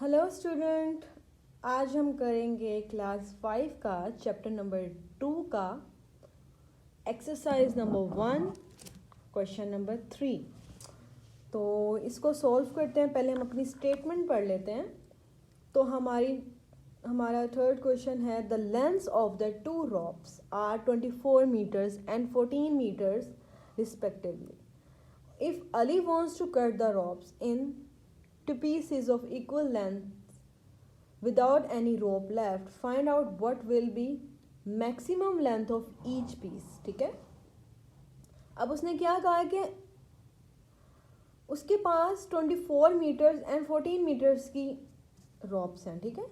Hello student, आज हम करेंगे क्लास 5 का चैप्टर नंबर 2 का एक्सरसाइज नंबर 1 क्वेश्चन नंबर 3। तो इसको सॉल्व करते हैं। पहले हम अपनी स्टेटमेंट पढ़ लेते हैं। तो हमारा थर्ड क्वेश्चन है, the lengths of the two ropes are 24 metres and 14 metres respectively. If Ali wants to cut the ropes in two pieces of equal length without any rope left, find out what will be maximum length of each piece। ठीक है, अब उसने क्या कहा कि उसके पास 24 metres and 14 metres की ropes हैं। ठीक है,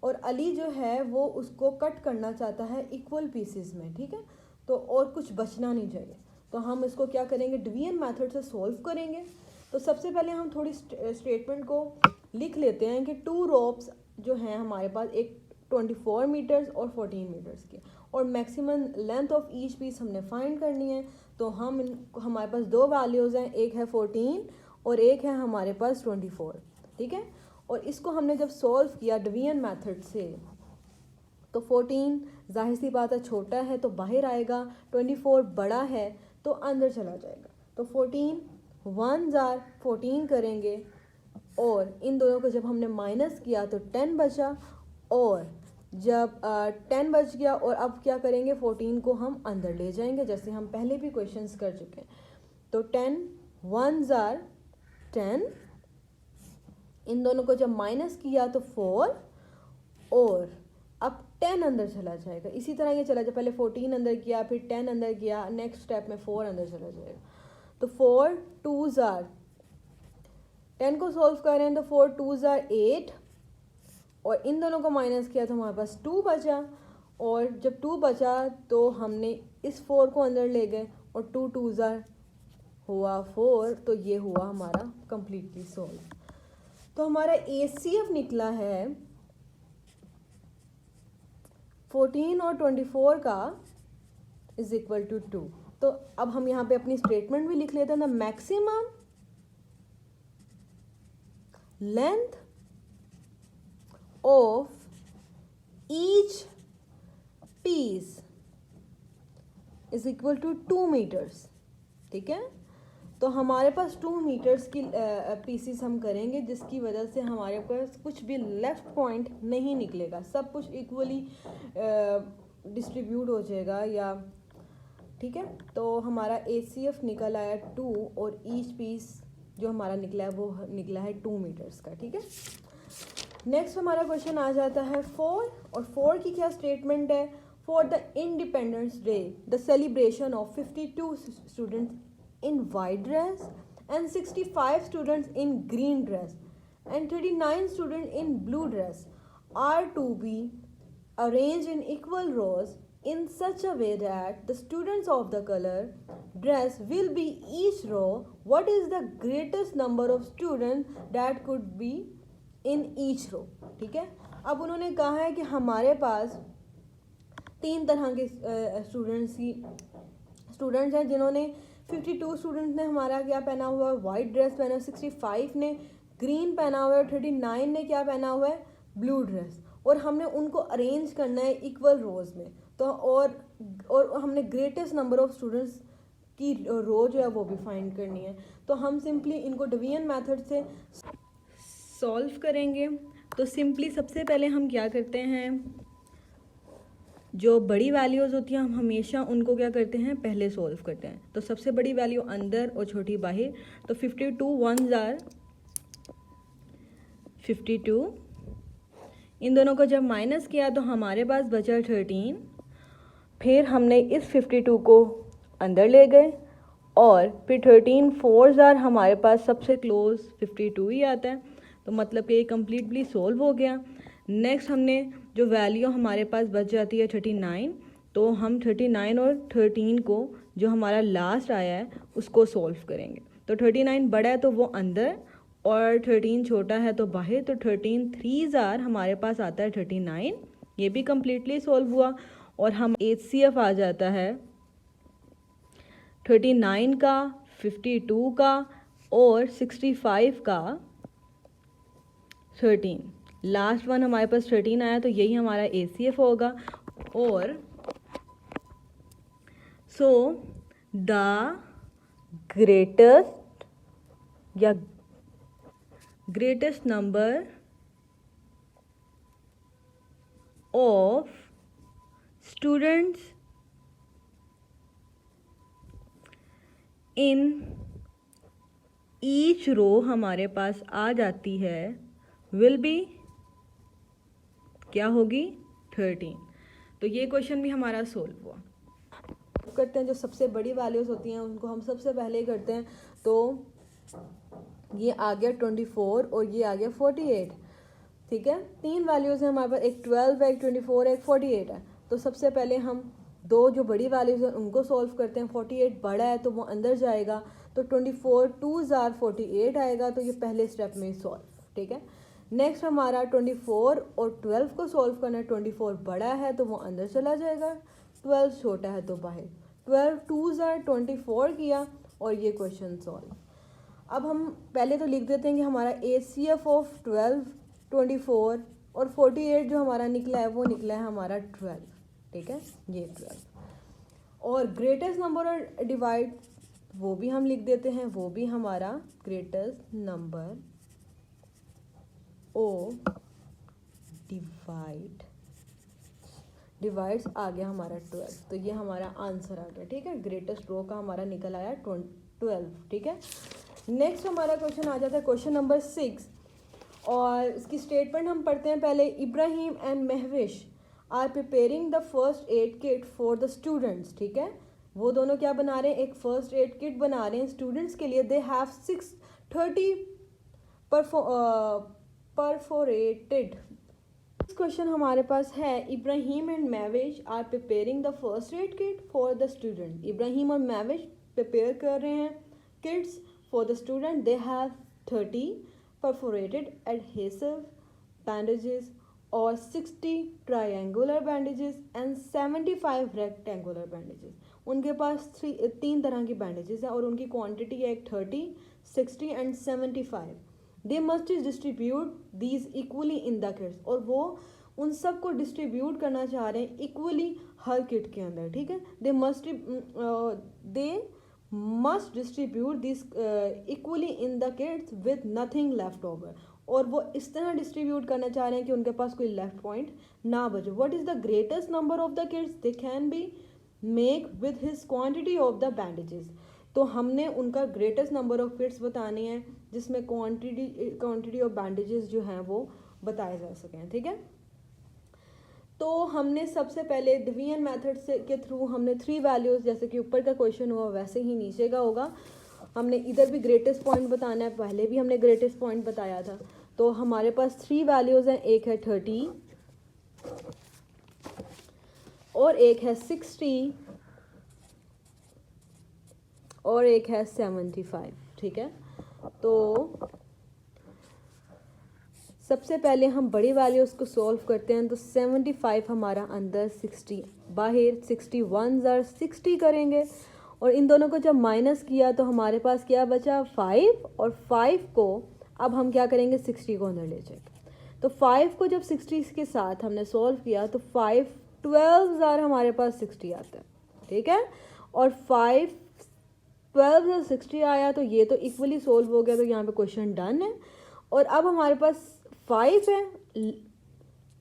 और अली जो है वो उसको कट करना चाहता है इक्वल पीसेस में। ठीक है, तो और कुछ बचना नहीं चाहिए। तो हम इसको क्या करेंगे, डिवीजन मेथड से सॉल्व करेंगे। तो सबसे पहले हम थोड़ी स्टेटमेंट को लिख लेते हैं कि टू रोप्स जो हैं हमारे पास, एक 24 मीटर्स और 14 मीटर्स की, और maximum length of each piece हमने फाइंड करनी है। तो हमारे पास दो वैल्यूज़ हैं, एक है 14 और एक है हमारे पास 24। ठीक है, और इसको हमने जब सॉल्व किया डिवीजन मेथड से, तो 14 जाहिर सी बात है छोटा है तो बाहर आएगा, 24 बड़ा है तो अंदर चला जाएगा। तो 14 1 जार 14 करेंगे, और इन दोनों को जब हमने माइनस किया तो 10 बचा, और जब 10 बच गया, और अब क्या करेंगे, 14 को हम अंदर ले जाएंगे जैसे हम पहले भी क्वेश्चंस कर चुके हैं। तो 10 1 जार 10, इन दोनों को जब माइनस किया तो 4, और अब 10 अंदर चला जाएगा। इसी तरह ये चला जाए, पहले 14 अंदर किया, फिर 10 अंदर किया, नेक्स्ट स्टेप में 4 अंदर चला जाएगा। तो 4 2 जार 10 को सॉल्व करें तो 4 2 जार 8, और इन दोनों को माइनस किया तो हमारे पास 2 बचा, और जब 2 बचा तो हमने इस 4 को अंदर ले गए, और 2 2 जार हुआ 4। तो ये हुआ हमारा कंप्लीटली सॉल्व। तो हमारा ACF निकला है 14 और 24 का इज इक्वल टू 2। तो अब हम यहाँ पे अपनी स्टेटमेंट भी लिख लेते हैं, the maximum length of each piece is equal to 2 metres. ठीक है, तो हमारे पास 2 मीटर्स की पीसीस हम करेंगे, जिसकी वजह से हमारे पास कुछ भी लेफ्ट पॉइंट नहीं निकलेगा, सब कुछ इक्वली डिस्ट्रीब्यूट हो जाएगा या। ठीक है, तो हमारा ACF निकल आया 2, और ईच पीस जो हमारा निकला है वो निकला है 2 मीटर्स का। ठीक है, नेक्स्ट हमारा क्वेश्चन आ जाता है 4, और 4 की क्या स्टेटमेंट है, for the independence day the celebration of 52 students in white dress and 65 students in green dress and 39 students in blue dress are to be arranged in equal rows in such a way that the students of the color dress will be each row. What is the greatest number of students that could be in each row? ठीक है, अब उन्होंने कहा है कि हमारे पास 3 तरह के स्टूडेंट्स हैं, जिन्होंने 52 स्टूडेंट्स ने हमारा क्या पहना हुआ है, वाइट ड्रेस पहना है, 65 ने ग्रीन पहना हुआ है, और 39 ने क्या पहना हुआ है, ब्लू ड्रेस, और हमने उनको अरेंज करना है इक्वल रोज में। तो और हमने ग्रेटेस्ट नंबर ऑफ स्टूडेंट्स की रो जो है वो भी फाइंड करनी है। तो हम सिंपली इनको डिवीजन मेथड से सॉल्व करेंगे। तो सिंपली सबसे पहले हम क्या करते हैं, जो बड़ी वैल्यूज़ होती हैं हम हमेशा उनको क्या करते हैं, पहले सॉल्व करते हैं। तो सबसे बड़ी वैल्यू अंदर और छोटी बाहर। तो 52 1 जार 52, इन दोनों को जब माइनस किया तो हमारे पास बचा 13। फिर हमने इस 52 को अंदर ले गए, और फिर 13 4 जार हमारे पास सबसे क्लोज 52 ही आता है। तो मतलब कि ये कम्प्लीटली सॉल्व हो गया। नेक्स्ट हमने जो वैल्यू हमारे पास बच जाती है 39, तो हम 39 और 13 को जो हमारा लास्ट आया है उसको सॉल्व करेंगे। तो 39 बड़ा है तो वो अंदर, और 13 छोटा है तो बाहर। तो 13 3 जार हमारे पास आता है 39, ये भी कम्प्लीटली सॉल्व हुआ। और हम HCF आ जाता है 39 का, 52 का और 65 का 13, लास्ट वन हमारे पास 13 आया तो यही हमारा ACF होगा। और सो द ग्रेटेस्ट या greatest number of students in each row हमारे पास आ जाती है विल बी, क्या होगी, 13। तो ये क्वेश्चन भी हमारा सोल्व हुआ। करते हैं जो सबसे बड़ी वैल्यूज होती हैं उनको हम सबसे पहले करते हैं। तो ये आ गया 24 और ये आ गया 48, ठीक है। तीन वैल्यूज़ हैं हमारे पास, एक 12 है, एक 24 है, एक 48 है। तो सबसे पहले हम दो जो बड़ी वैल्यूज़ हैं उनको सॉल्व करते हैं। 48 बड़ा है तो वो अंदर जाएगा, तो 24 2 जार 48 आएगा, तो ये पहले स्टेप में सॉल्व, ठीक है। नेक्स्ट हमारा 24 और 12 को सॉल्व करना है। 24 बड़ा है तो वो अंदर चला जाएगा, 12 छोटा है तो बाहर। 12 2 जार 24 किया और ये क्वेश्चन सॉल्व। अब हम पहले तो लिख देते हैं कि हमारा ACF ऑफ 12 24 और 48 जो हमारा निकला है वो निकला है हमारा 12, ठीक है, ये 12। और ग्रेटेस्ट नंबर और डिवाइड वो भी हम लिख देते हैं, वो भी हमारा ग्रेटेस्ट नंबर ओ डिवाइड्स आ गया हमारा 12। तो ये हमारा आंसर आ गया, ठीक है। ग्रेटेस्ट रो का हमारा निकल आया 12, ठीक है। नेक्स्ट हमारा क्वेश्चन आ जाता है क्वेश्चन नंबर 6 और इसकी स्टेटमेंट हम पढ़ते हैं पहले। Ibrahim and Mahvish are preparing the first aid kit for the students, ठीक है। वो दोनों क्या बना रहे हैं, एक फर्स्ट एड किट बना रहे हैं स्टूडेंट्स के लिए। They have 630 perforated. क्वेश्चन हमारे पास है Ibrahim and Mavish are preparing the first aid kit for the student. Ibrahim और मैविश प्रिपेयर कर रहे हैं kits for the student. They have 30 perforated adhesive bandages और 60 triangular bandages and 75 rectangular bandages। उनके पास तीन तरह की bandages है और उनकी क्वांटिटी है 30, 60 and 75। They must distribute these equally in the kits। और वो उन सब को डिस्ट्रीब्यूट करना चाह रहे हैं इक्वली हर किट के अंदर, ठीक है। they must distribute this equally in the kits with nothing left over। और वो इस तरह डिस्ट्रीब्यूट करना चाह रहे हैं कि उनके पास कोई लेफ्ट पॉइंट ना बचे। What is the greatest number of the kits they can be make with his quantity of the bandages. तो हमने उनका ग्रेटेस्ट नंबर ऑफ किट्स बताने हैं जिसमें क्वांटिटी ऑफ बैंडेजेस जो हैं वो बताए जा सकें, ठीक है। तो हमने सबसे पहले डिवीजन मेथड से के थ्रू हमने 3 वैल्यूज़, जैसे कि ऊपर का क्वेश्चन हुआ वैसे ही नीचे का होगा, हमने इधर भी ग्रेटेस्ट पॉइंट बताना है। पहले भी हमने ग्रेटेस्ट पॉइंट बताया था। तो हमारे पास 3 वैल्यूज़ हैं, एक है 30 और एक है 60 और एक है 75, ठीक है। तो सबसे पहले हम बड़ी वैल्यूज़ को सॉल्व करते हैं। तो 75 हमारा अंदर, 60 बाहर, 61 ज़र 60 करेंगे और इन दोनों को जब माइनस किया तो हमारे पास क्या बचा, 5। और 5 को अब हम क्या करेंगे, 60 को अंदर ले जाएंगे। तो 5 को जब 60 के साथ हमने सॉल्व किया तो 5 12 ज़र हमारे पास 60 आता है, ठीक है। और 5 12 ज़र 60 आया तो ये तो इक्वली सॉल्व हो गया, तो यहाँ पे क्वेश्चन डन है। और अब हमारे पास 5 है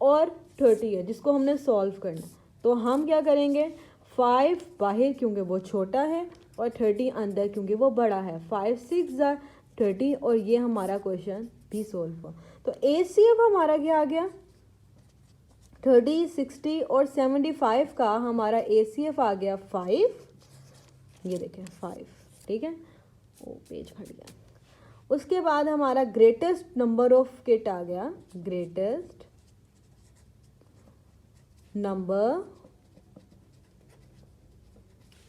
और 30 है जिसको हमने सॉल्व करना। तो हम क्या करेंगे, 5 बाहर क्योंकि वो छोटा है और 30 अंदर क्योंकि वो बड़ा है। 5 6 ज़र 30 और ये हमारा क्वेश्चन भी सॉल्व हुआ। तो ACF हमारा क्या आ गया, 30 60 और 75 का हमारा ACF आ गया 5। ये देखें 5, ठीक है। वो पेज फट गया। उसके बाद हमारा ग्रेटेस्ट नंबर ऑफ किट आ गया, ग्रेटेस्ट नंबर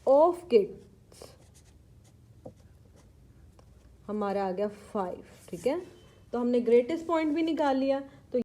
ऑफ किट्स हमारा आ गया 5, ठीक है। तो हमने ग्रेटेस्ट पॉइंट भी निकाल लिया।